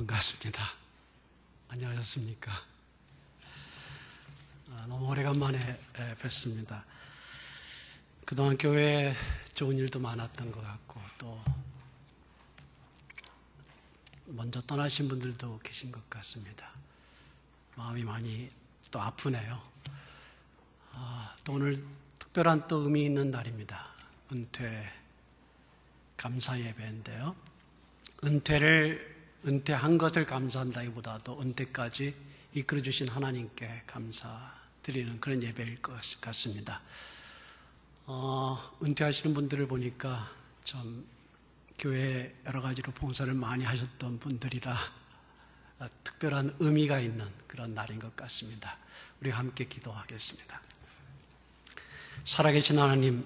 반갑습니다. 안녕하셨습니까? 너무 오래간만에 뵙습니다. 그동안 교회에 좋은 일도 많았던 것 같고 또 먼저 떠나신 분들도 계신 것 같습니다. 마음이 많이 또 아프네요. 또 오늘 특별한 또 의미 있는 날입니다. 은퇴 감사 예배인데요. 은퇴한 것을 감사한다기보다도 은퇴까지 이끌어주신 하나님께 감사드리는 그런 예배일 것 같습니다. 은퇴하시는 분들을 보니까 참 교회에 여러 가지로 봉사를 많이 하셨던 분들이라 특별한 의미가 있는 그런 날인 것 같습니다. 우리 함께 기도하겠습니다. 살아계신 하나님,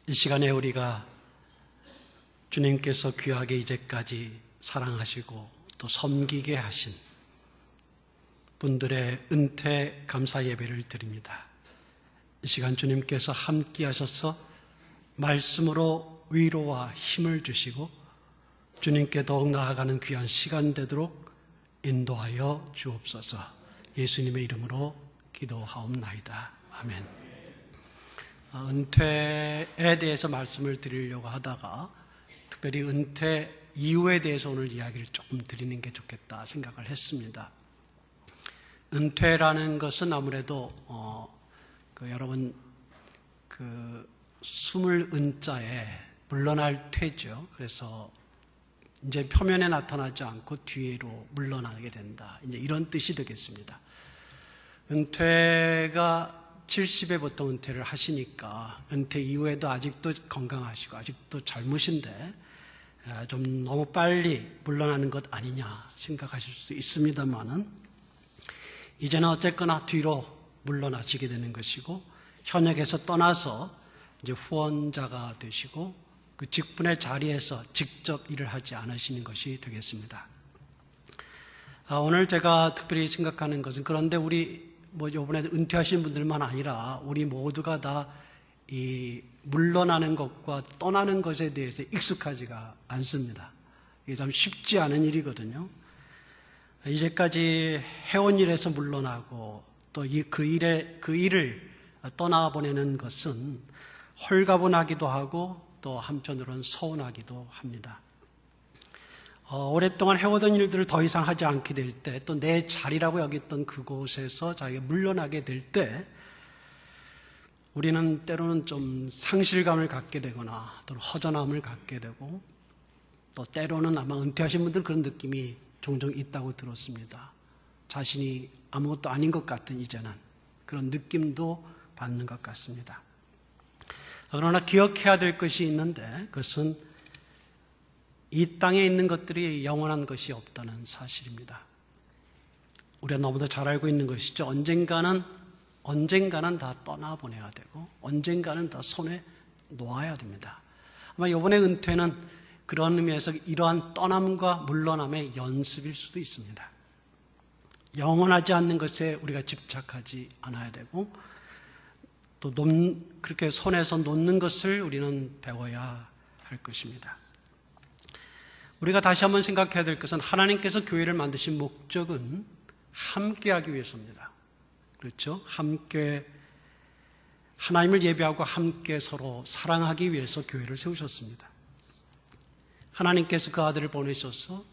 이 시간에 우리가 주님께서 귀하게 이제까지 사랑하시고 또 섬기게 하신 분들의 은퇴 감사 예배를 드립니다. 이 시간 주님께서 함께 하셔서 말씀으로 위로와 힘을 주시고 주님께 더욱 나아가는 귀한 시간 되도록 인도하여 주옵소서. 예수님의 이름으로 기도하옵나이다. 아멘. 은퇴에 대해서 말씀을 드리려고 하다가 특별히 은퇴 이후에 대해서 오늘 이야기를 조금 드리는 게 좋겠다 생각을 했습니다. 은퇴라는 것은 아무래도 여러분 숨을 은자에 물러날 퇴죠. 그래서 이제 표면에 나타나지 않고 뒤로 물러나게 된다. 이제 이런 뜻이 되겠습니다. 은퇴가 70에 보통 은퇴를 하시니까 은퇴 이후에도 아직도 건강하시고 아직도 젊으신데 좀 너무 빨리 물러나는 것 아니냐 생각하실 수 있습니다만은 이제는 어쨌거나 뒤로 물러나시게 되는 것이고 현역에서 떠나서 이제 후원자가 되시고 그 직분의 자리에서 직접 일을 하지 않으시는 것이 되겠습니다. 오늘 제가 특별히 생각하는 것은 그런데 우리 이번에 은퇴하신 분들만 아니라 우리 모두가 다 이 물러나는 것과 떠나는 것에 대해서 익숙하지가 않습니다. 이게 참 쉽지 않은 일이거든요. 이제까지 해온 일에서 물러나고 또 그 일을 떠나보내는 것은 홀가분하기도 하고 또 한편으로는 서운하기도 합니다. 오랫동안 해오던 일들을 더 이상 하지 않게 될 때, 또 내 자리라고 여겼던 그곳에서 자기가 물러나게 될 때, 우리는 때로는 좀 상실감을 갖게 되거나, 또는 허전함을 갖게 되고, 또 때로는 아마 은퇴하신 분들 그런 느낌이 종종 있다고 들었습니다. 자신이 아무것도 아닌 것 같은 이제는 그런 느낌도 받는 것 같습니다. 그러나 기억해야 될 것이 있는데, 그것은 이 땅에 있는 것들이 영원한 것이 없다는 사실입니다. 우리가 너무도 잘 알고 있는 것이죠. 언젠가는 다 떠나보내야 되고 언젠가는 다 손에 놓아야 됩니다. 아마 이번에 은퇴는 그런 의미에서 이러한 떠남과 물러남의 연습일 수도 있습니다. 영원하지 않는 것에 우리가 집착하지 않아야 되고 또 그렇게 손에서 놓는 것을 우리는 배워야 할 것입니다. 우리가 다시 한번 생각해야 될 것은 하나님께서 교회를 만드신 목적은 함께하기 위해서입니다. 그렇죠? 함께 하나님을 예배하고 함께 서로 사랑하기 위해서 교회를 세우셨습니다. 하나님께서 그 아들을 보내셔서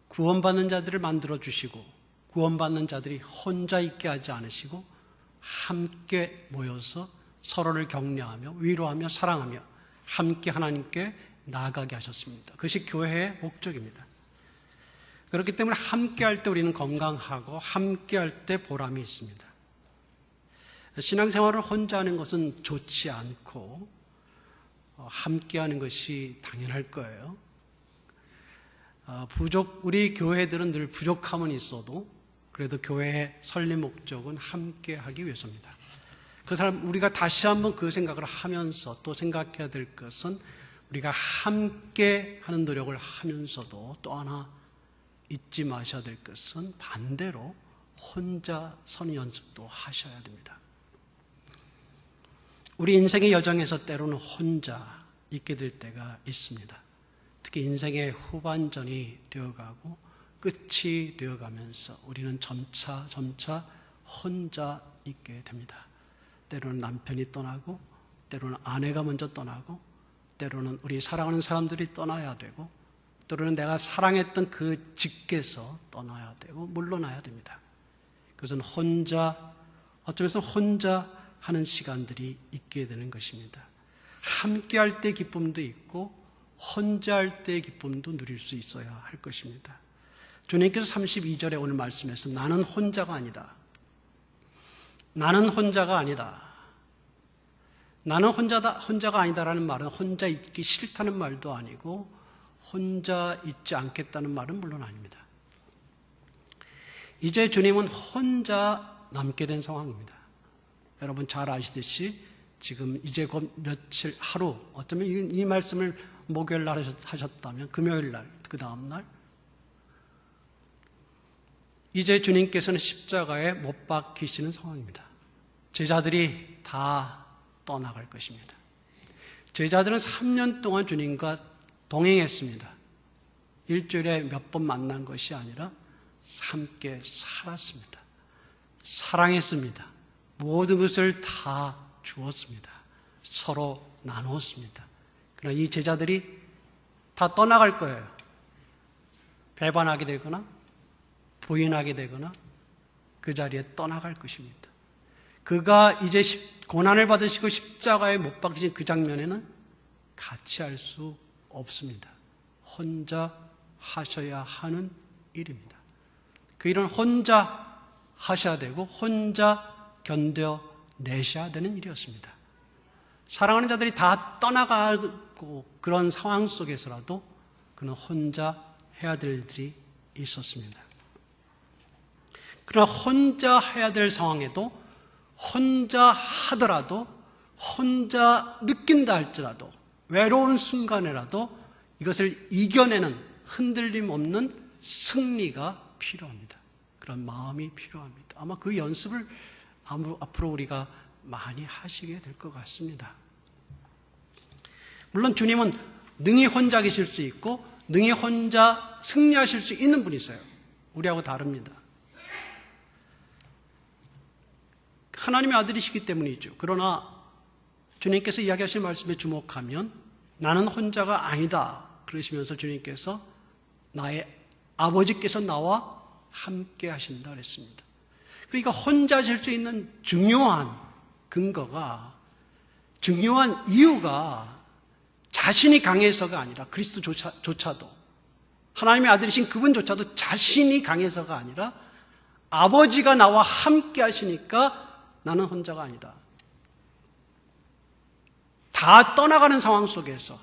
구원받는 자들을 만들어주시고 구원받는 자들이 혼자 있게 하지 않으시고 함께 모여서 서로를 격려하며 위로하며 사랑하며 함께 하나님께 나아가게 하셨습니다. 그것이 교회의 목적입니다. 그렇기 때문에 함께할 때 우리는 건강하고 함께할 때 보람이 있습니다. 신앙생활을 혼자 하는 것은 좋지 않고 함께하는 것이 당연할 거예요. 우리 교회들은 늘 부족함은 있어도 그래도 교회의 설립 목적은 함께하기 위해서입니다. 우리가 다시 한번 그 생각을 하면서 또 생각해야 될 것은 우리가 함께 하는 노력을 하면서도 또 하나 잊지 마셔야 될 것은 반대로 혼자 서는 연습도 하셔야 됩니다. 우리 인생의 여정에서 때로는 혼자 있게 될 때가 있습니다. 특히 인생의 후반전이 되어가고 끝이 되어가면서 우리는 점차 혼자 있게 됩니다. 때로는 남편이 떠나고, 때로는 아내가 먼저 떠나고, 때로는 우리 사랑하는 사람들이 떠나야 되고, 때로는 내가 사랑했던 그 직계에서 떠나야 되고 물러나야 됩니다. 그것은 혼자, 어쩌면서 혼자 하는 시간들이 있게 되는 것입니다. 함께 할 때 기쁨도 있고 혼자 할 때 기쁨도 누릴 수 있어야 할 것입니다. 주님께서 32절에 오늘 말씀에서 나는 혼자가 아니다. 나는 혼자가 아니다. 나는 혼자가 아니다라는 말은 혼자 있기 싫다는 말도 아니고 혼자 있지 않겠다는 말은 물론 아닙니다. 이제 주님은 혼자 남게 된 상황입니다. 여러분 잘 아시듯이 지금 이제 곧 며칠 하루, 어쩌면 이 말씀을 목요일 날 하셨다면 금요일 날, 그 다음 날 이제 주님께서는 십자가에 못 박히시는 상황입니다. 제자들이 다 떠나갈 것입니다. 제자들은 3년 동안 주님과 동행했습니다. 일주일에 몇 번 만난 것이 아니라 함께 살았습니다. 사랑했습니다. 모든 것을 다 주었습니다. 서로 나누었습니다. 그러나 이 제자들이 다 떠나갈 거예요. 배반하게 되거나 부인하게 되거나 그 자리에 떠나갈 것입니다. 그가 이제 고난을 받으시고 십자가에 못 박히신 그 장면에는 같이 할 수 없습니다. 혼자 하셔야 하는 일입니다. 그 일은 혼자 하셔야 되고 혼자 견뎌내셔야 되는 일이었습니다. 사랑하는 자들이 다 떠나가고 그런 상황 속에서라도 그는 혼자 해야 될 일들이 있었습니다. 그러나 혼자 해야 될 상황에도 혼자 하더라도 혼자 느낀다 할지라도 외로운 순간에라도 이것을 이겨내는 흔들림 없는 승리가 필요합니다. 그런 마음이 필요합니다. 아마 그 연습을 앞으로 우리가 많이 하시게 될 것 같습니다. 물론 주님은 능히 혼자 계실 수 있고 능히 혼자 승리하실 수 있는 분이세요. 우리하고 다릅니다. 하나님의 아들이시기 때문이죠. 그러나 주님께서 이야기하신 말씀에 주목하면 나는 혼자가 아니다 그러시면서 주님께서 나의 아버지께서 나와 함께 하신다 그랬습니다. 그러니까 혼자 하실 수 있는 중요한 근거가, 중요한 이유가 자신이 강해서가 아니라 그리스도조차도, 하나님의 아들이신 그분조차도 자신이 강해서가 아니라 아버지가 나와 함께 하시니까 나는 혼자가 아니다. 다 떠나가는 상황 속에서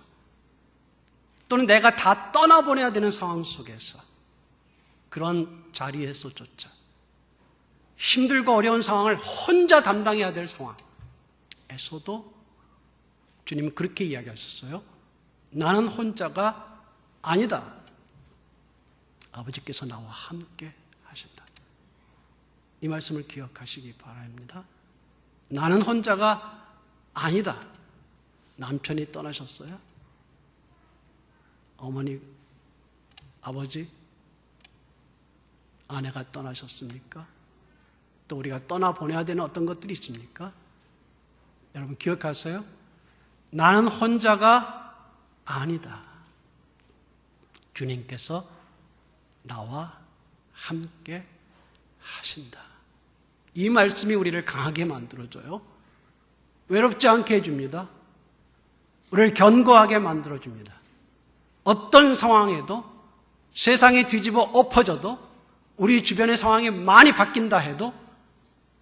또는 내가 다 떠나보내야 되는 상황 속에서 그런 자리에서조차 힘들고 어려운 상황을 혼자 담당해야 될 상황에서도 주님은 그렇게 이야기하셨어요. 나는 혼자가 아니다. 아버지께서 나와 함께 하신다. 이 말씀을 기억하시기 바랍니다. 나는 혼자가 아니다. 남편이 떠나셨어요? 어머니, 아버지, 아내가 떠나셨습니까? 또 우리가 떠나보내야 되는 어떤 것들이 있습니까? 여러분 기억하세요? 나는 혼자가 아니다. 주님께서 나와 함께 하신다. 이 말씀이 우리를 강하게 만들어줘요. 외롭지 않게 해줍니다. 우리를 견고하게 만들어줍니다. 어떤 상황에도 세상이 뒤집어 엎어져도 우리 주변의 상황이 많이 바뀐다 해도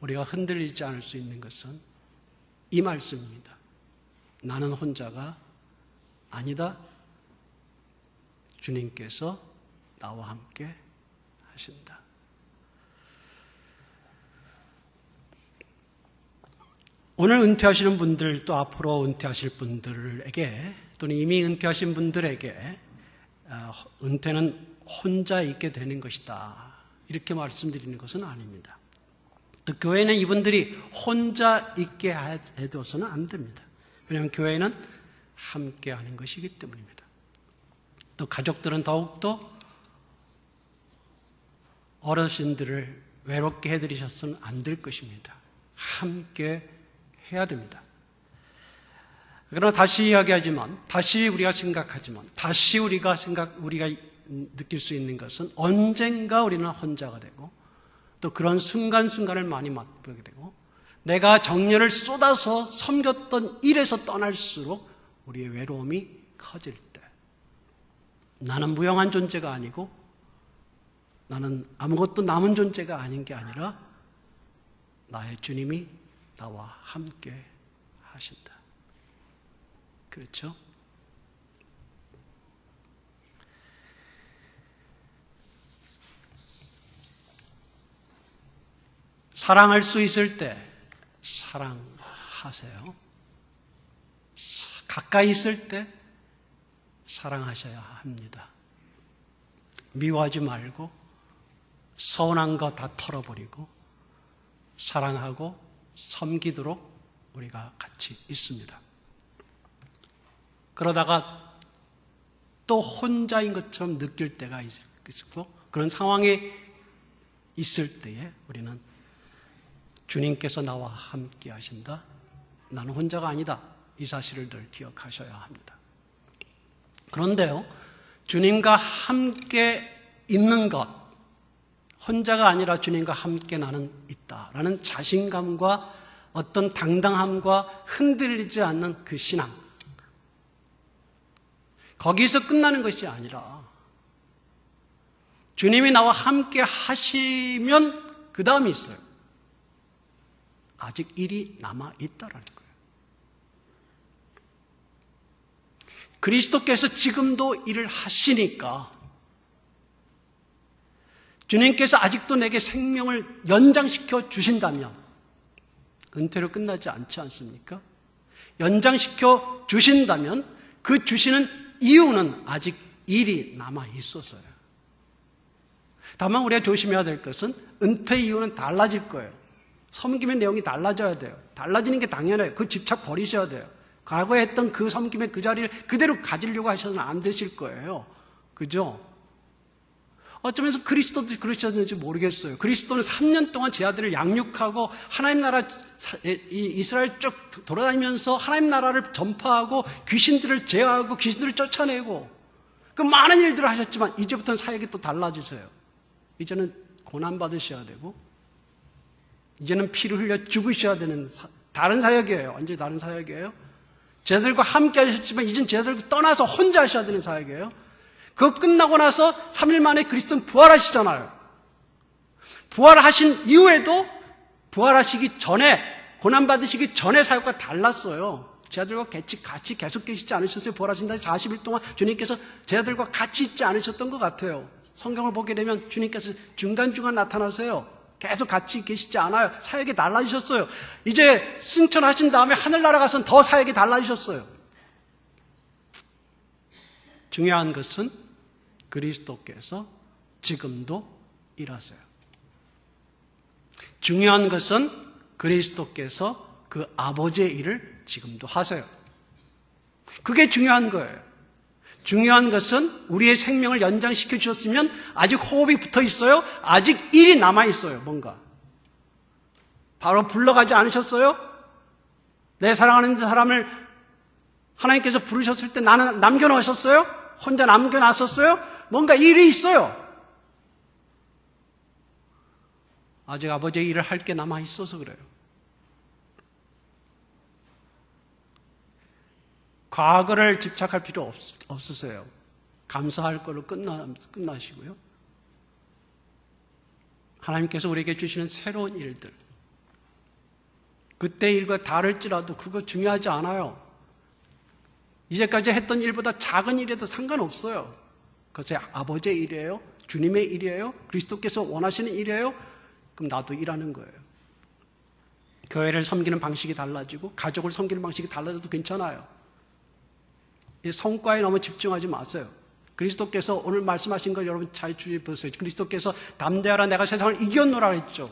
우리가 흔들리지 않을 수 있는 것은 이 말씀입니다. 나는 혼자가 아니다. 주님께서 나와 함께 하신다. 오늘 은퇴하시는 분들 또 앞으로 은퇴하실 분들에게 또는 이미 은퇴하신 분들에게 은퇴는 혼자 있게 되는 것이다. 이렇게 말씀드리는 것은 아닙니다. 또 교회는 이분들이 혼자 있게 해둬서는 안 됩니다. 왜냐하면 교회는 함께 하는 것이기 때문입니다. 또 가족들은 더욱더 어르신들을 외롭게 해드리셔서는 안 될 것입니다. 함께 해야 됩니다. 그러나 다시 이야기하지만, 다시 우리가 생각하지만, 다시 우리가 느낄 수 있는 것은 언젠가 우리는 혼자가 되고 또 그런 순간순간을 많이 맛보게 되고 내가 정열을 쏟아서 섬겼던 일에서 떠날수록 우리의 외로움이 커질 때 나는 무용한 존재가 아니고 나는 아무것도 남은 존재가 아닌 게 아니라 나의 주님이 나와 함께 하신다. 그렇죠? 사랑할 수 있을 때 사랑하세요. 가까이 있을 때 사랑하셔야 합니다. 미워하지 말고 서운한 거 다 털어버리고 사랑하고 섬기도록 우리가 같이 있습니다. 그러다가 또 혼자인 것처럼 느낄 때가 있고 그런 상황에 있을 때에 우리는 주님께서 나와 함께 하신다. 나는 혼자가 아니다. 이 사실을 늘 기억하셔야 합니다. 그런데요, 주님과 함께 있는 것, 혼자가 아니라 주님과 함께 나는 있다라는 자신감과 어떤 당당함과 흔들리지 않는 그 신앙, 거기서 끝나는 것이 아니라 주님이 나와 함께 하시면 그 다음이 있어요. 아직 일이 남아있다라는 거예요. 그리스도께서 지금도 일을 하시니까 주님께서 아직도 내게 생명을 연장시켜 주신다면 은퇴로 끝나지 않지 않습니까? 연장시켜 주신다면 그 주시는 이유는 아직 일이 남아있어서요. 다만 우리가 조심해야 될 것은 은퇴 이유는 달라질 거예요. 섬김의 내용이 달라져야 돼요. 달라지는 게 당연해요. 그 집착 버리셔야 돼요. 과거에 했던 그 섬김의 그 자리를 그대로 가지려고 하셔서는 안 되실 거예요. 그죠? 어쩌면서 그리스도도 그러셨는지 모르겠어요. 그리스도는 3년 동안 제 아들을 양육하고 하나님 나라 이스라엘 쭉 돌아다니면서 하나님 나라를 전파하고 귀신들을 제어하고 귀신들을 쫓아내고 그 많은 일들을 하셨지만 이제부터는 사역이 또 달라지세요. 이제는 고난 받으셔야 되고 이제는 피를 흘려 죽으셔야 되는 다른 사역이에요. 완전히 다른 사역이에요. 제자들과 함께 하셨지만 이제는 제자들과 떠나서 혼자 하셔야 되는 사역이에요. 그거 끝나고 나서 3일 만에 그리스도는 부활하시잖아요. 부활하신 이후에도 부활하시기 전에 고난받으시기 전에 사역과 달랐어요. 제자들과 같이 계속 계시지 않으셨어요. 부활하신 다음에 40일 동안 주님께서 제자들과 같이 있지 않으셨던 것 같아요. 성경을 보게 되면 주님께서 중간중간 나타나세요. 계속 같이 계시지 않아요. 사역이 달라지셨어요. 이제 승천하신 다음에 하늘나라 가서는 더 사역이 달라지셨어요. 중요한 것은 그리스도께서 지금도 일하세요. 중요한 것은 그리스도께서 그 아버지의 일을 지금도 하세요. 그게 중요한 거예요. 중요한 것은 우리의 생명을 연장시켜 주셨으면 아직 호흡이 붙어 있어요. 아직 일이 남아 있어요. 뭔가 바로 불러가지 않으셨어요? 내 사랑하는 사람을 하나님께서 부르셨을 때 나는 남겨놓으셨어요? 혼자 남겨놨었어요? 뭔가 일이 있어요. 아직 아버지의 일을 할 게 남아 있어서 그래요. 과거를 집착할 필요 없으세요. 감사할 걸로 끝나시고요. 하나님께서 우리에게 주시는 새로운 일들, 그때 일과 다를지라도 그거 중요하지 않아요. 이제까지 했던 일보다 작은 일에도 상관없어요. 그것이 아버지의 일이에요? 주님의 일이에요? 그리스도께서 원하시는 일이에요? 그럼 나도 일하는 거예요. 교회를 섬기는 방식이 달라지고 가족을 섬기는 방식이 달라져도 괜찮아요. 이 성과에 너무 집중하지 마세요. 그리스도께서 오늘 말씀하신 걸 여러분 잘 주의해 보세요. 그리스도께서 담대하라 내가 세상을 이겼노라 했죠.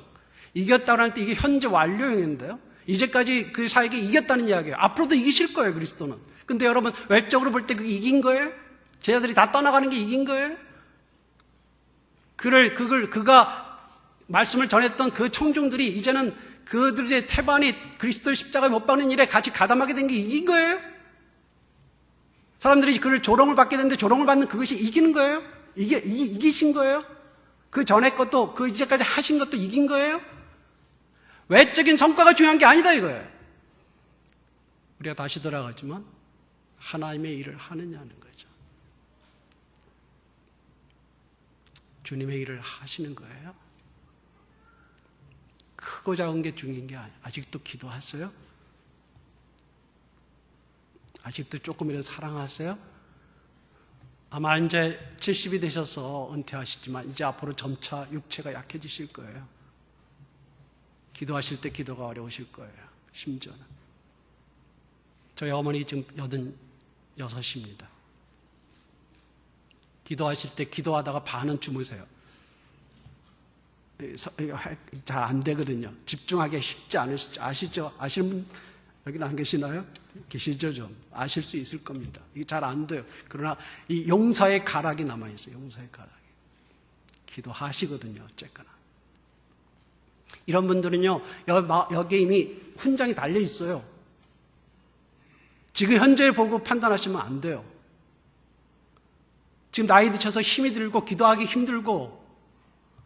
이겼다고 할 때 이게 현재 완료형인데요. 이제까지 그 사역이 이겼다는 이야기예요. 앞으로도 이기실 거예요, 그리스도는. 근데 여러분 외적으로 볼 때 그게 이긴 거예요? 제자들이 다 떠나가는 게 이긴 거예요? 그가 말씀을 전했던 그 청중들이 이제는 그들의 태반이 그리스도의 십자가에 못 박는 일에 같이 가담하게 된 게 이긴 거예요? 사람들이 그를 조롱을 받게 되는데 조롱을 받는 그것이 이기는 거예요? 이기신 거예요? 그 전에 것도, 그 이제까지 하신 것도 이긴 거예요? 외적인 성과가 중요한 게 아니다 이거예요. 우리가 다시 돌아가지만 하나님의 일을 하느냐는 거죠. 주님의 일을 하시는 거예요. 크고 작은 게 중요한 게 아니에요. 아직도 기도하세요? 아직도 조금이라도 사랑하세요? 아마 이제 70이 되셔서 은퇴하시지만 이제 앞으로 점차 육체가 약해지실 거예요. 기도하실 때 기도가 어려우실 거예요. 심지어는. 저희 어머니 지금 86입니다. 기도하실 때 기도하다가 반은 주무세요. 잘 안 되거든요. 집중하기가 쉽지 않으시죠? 아시죠? 아시는 분 여기는 안 계시나요? 계시죠? 좀 아실 수 있을 겁니다. 이게 잘 안 돼요. 그러나 이 용사의 가락이 남아있어요. 용사의 가락이. 기도하시거든요. 어쨌거나. 이런 분들은요, 여기에 이미 훈장이 달려 있어요. 지금 현재를 보고 판단하시면 안 돼요. 지금 나이 드셔서 힘이 들고 기도하기 힘들고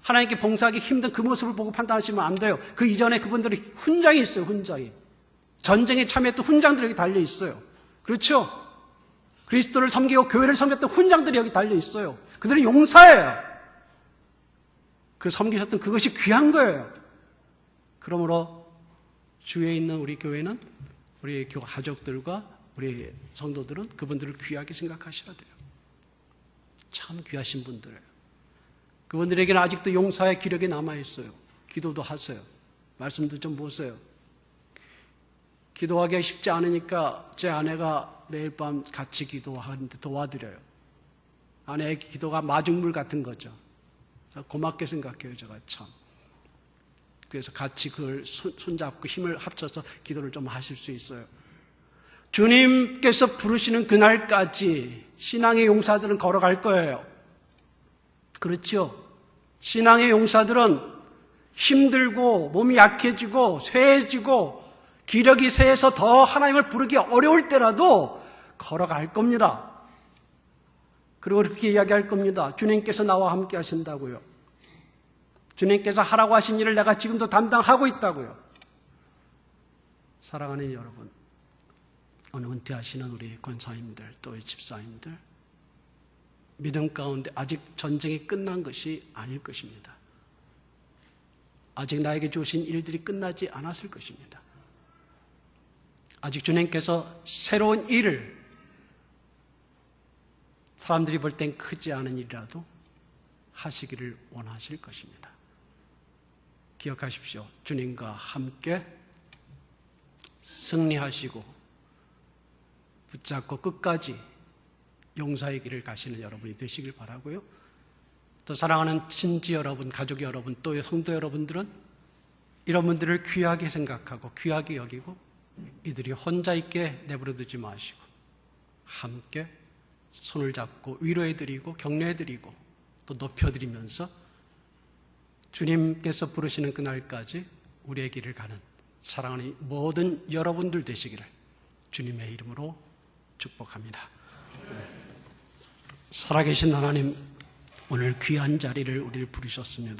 하나님께 봉사하기 힘든 그 모습을 보고 판단하시면 안 돼요. 그 이전에 그분들이 훈장이 있어요. 훈장이. 전쟁에 참여했던 훈장들이 여기 달려 있어요. 그렇죠? 그리스도를 섬기고 교회를 섬겼던 훈장들이 여기 달려 있어요. 그들은 용사예요. 그 섬기셨던 그것이 귀한 거예요. 그러므로 주위에 있는 우리 교회는 우리 교회 가족들과 우리 성도들은 그분들을 귀하게 생각하셔야 돼요. 참 귀하신 분들이에요. 그분들에게는 아직도 용사의 기력이 남아있어요. 기도도 하세요. 말씀도 좀 보세요. 기도하기가 쉽지 않으니까 제 아내가 매일 밤 같이 기도하는데 도와드려요. 아내의 기도가 마중물 같은 거죠. 고맙게 생각해요, 제가 참. 그래서 같이 그걸 손잡고 힘을 합쳐서 기도를 좀 하실 수 있어요. 주님께서 부르시는 그날까지 신앙의 용사들은 걸어갈 거예요. 그렇죠? 신앙의 용사들은 힘들고 몸이 약해지고 쇠해지고 기력이 쇠해서 더 하나님을 부르기 어려울 때라도 걸어갈 겁니다. 그리고 그렇게 이야기할 겁니다. 주님께서 나와 함께 하신다고요. 주님께서 하라고 하신 일을 내가 지금도 담당하고 있다고요. 사랑하는 여러분, 오늘 은퇴하시는 우리 권사님들 또 집사님들, 믿음 가운데 아직 전쟁이 끝난 것이 아닐 것입니다. 아직 나에게 주신 일들이 끝나지 않았을 것입니다. 아직 주님께서 새로운 일을 사람들이 볼 땐 크지 않은 일이라도 하시기를 원하실 것입니다. 기억하십시오. 주님과 함께 승리하시고 붙잡고 끝까지 용사의 길을 가시는 여러분이 되시길 바라고요. 또 사랑하는 친지 여러분, 가족 여러분, 또 성도 여러분들은 이런 분들을 귀하게 생각하고 귀하게 여기고 이들이 혼자 있게 내버려두지 마시고 함께 손을 잡고 위로해드리고 격려해드리고 또 높여드리면서 주님께서 부르시는 그날까지 우리의 길을 가는 사랑하는 모든 여러분들 되시기를 주님의 이름으로 축복합니다. 살아계신 하나님, 오늘 귀한 자리를 우리를 부르셨습니다.